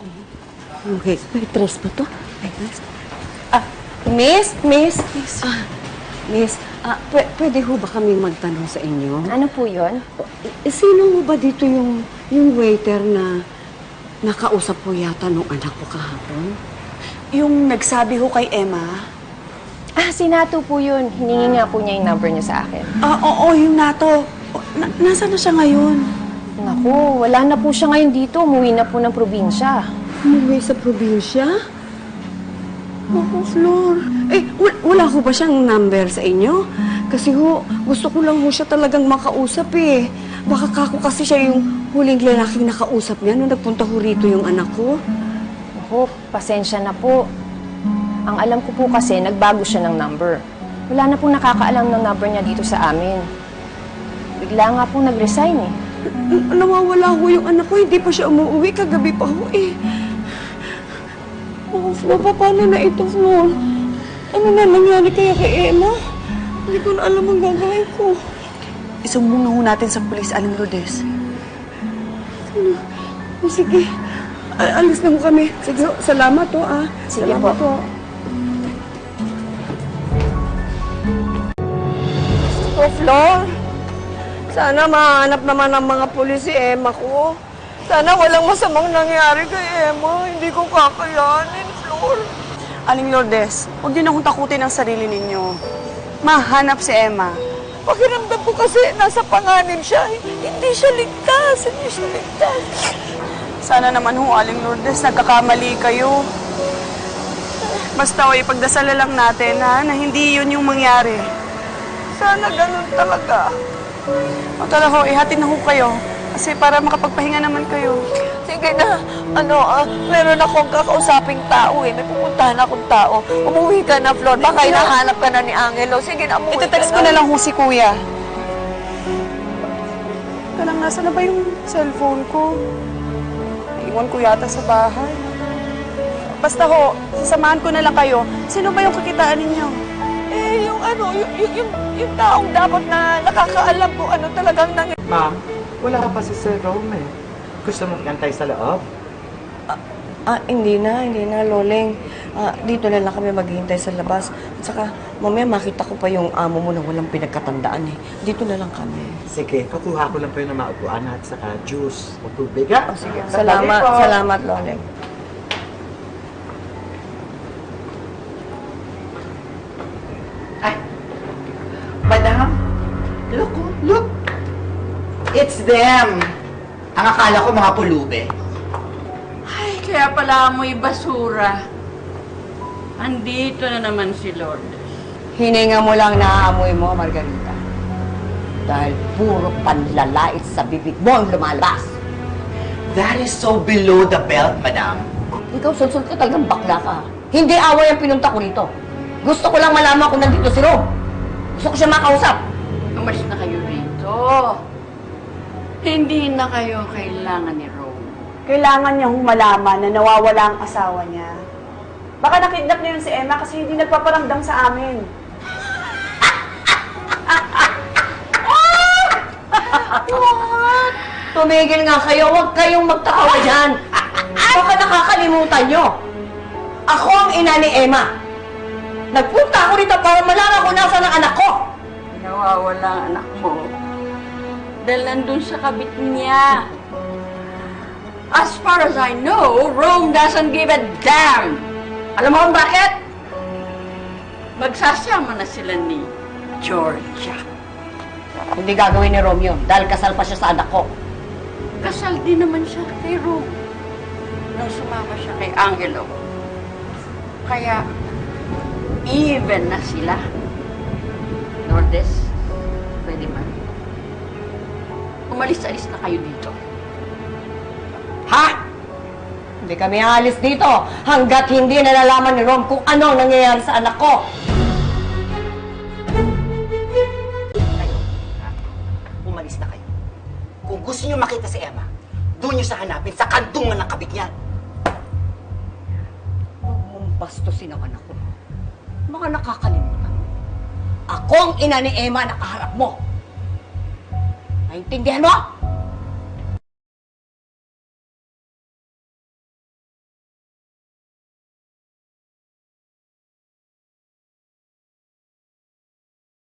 Okay. May tres ba to? May tres? Miss? Pwede ho ba kami magtanong sa inyo? Ano po yun? Sino ho ba dito yung waiter na nakausap po yata nung anak ko kahapon? Yung nagsabi ho kay Emma? Si Nato po yun. Hiningi nga po niya yung number niya sa akin. Oo, yung Nato. Nasaan na siya ngayon? Naku, wala na po siya ngayon dito. Umuwi na po ng probinsya. Umuwi sa probinsya? Flor. Wala ho ba siyang number sa inyo? Kasi gusto ko lang siya talagang makausap eh. Baka kako kasi siya yung huling lalaking nakausap niya nung nagpunta rito yung anak ko. Naku, pasensya na po. Ang alam ko po kasi, nagbago siya ng number. Wala na pong nakakaalam ng number niya dito sa amin. Bigla nga pong nag-resign eh. Nawawala ho yung anak ko. Hindi pa siya umuwi. Kagabi pa ho eh. Flor, paano na ito, Flor? Ano na nangyari kaya kay Emma? Hindi ko na alam ang gagawin ko. Isumbong na ho natin sa pulis, Aling Lourdes. Sige. Alis na ho kami. Sige, salamat ho, Sige salamat po. Flor, sana mahanap naman ng mga pulis si Emma ko. Sana walang masamang nangyari kay Emma. Hindi ko kakayanin, Flor. Aling Lourdes, huwag niyo na akong takutin ang sarili ninyo. Mahanap si Emma. Pakiramdam ko kasi nasa panganib siya. Hindi siya ligtas. Sana naman ho, Aling Lourdes, nagkakamali kayo. Basta ipagdasal lang natin, na hindi yun yung mangyari. Sana ganun talaga. O tala ho, ihatid na ho kayo. Kasi para makapagpahinga naman kayo. Sige na. Meron akong kakausaping tao eh. May pupuntahan akong tao. Umuwi ka na, Flor. Baka hinahanap ka na ni Angelo. Sige na, umuwi Ito-text ko na lang ho si Kuya. Kalang nasa na ba yung cellphone ko? Iwan ko yata sa bahay. Basta ho, sasamahan ko na lang kayo. Sino ba yung kakitaan ninyo? Yung taong dapat na nakakaalam kung ano talagang nangyari. Ma'am, wala ka pa si Sir Rome eh. Gusto mong kantay sa loob? Hindi na, Loleng. Dito na lang kami maghihintay sa labas. At saka, mamaya makita ko pa yung amo mo na walang pinagkatandaan eh. Dito na lang kami. Sige, kukuha ko lang po yung maupuan at saka juice o tubig, ha? Sige, Sandali po. salamat, Loleng. Madam, look. It's them. Ang akala ko mga pulube. Ay, kaya pala amoy basura. Andito na naman si Lourdes. Hininga mo lang naaamoy mo, Margarita. Dahil puro panlalait sa bibig mo ang lumalabas. That is so below the belt, madam. Ikaw, sulsul ka talagang bakla ka. Hindi away ang pinunta ko rito. Gusto ko lang malaman kung nandito si Rob. Gusto ko siya makausap. Umalis na kayo rito. Hindi na kayo kailangan ni Rome. Kailangan niya hong malaman na nawawala ang asawa niya. Baka nakidnap niya yun si Emma kasi hindi nagpaparamdam sa amin. What? Tumigil nga kayo. Huwag kayong magtakawa dyan. Baka nakakalimutan nyo. Ako ang ina ni Emma. Nagpunta ako rito para malaman kung nasa ng anak ko. Nawawala ang anak mo. Dahil nandun sa kabit niya. As far as I know, Rome doesn't give a damn. Alam mo kung bakit? Magsasama na sila ni Georgia. Hindi gagawin ni Romeo dahil kasal pa siya sa anak ko. Kasal din naman siya kay Rome. Nung sumama siya kay Angelo. Kaya, even na sila. Lourdes, pwede man. Umalis-alis na kayo dito. Ha? Hindi kami aalis dito hanggat hindi nalalaman ni Rom kung ano ang nangyayari sa anak ko. Kayo, umalis na kayo. Kung gusto niyo makita si Emma, doon niyo sa hanapin sa kantungan ng kabit niya. Huwag mong bastusin ang anak ko. Baka nakakalimutan mo. Ako ang ina ni Emma na kaharap mo. Naintindihan mo?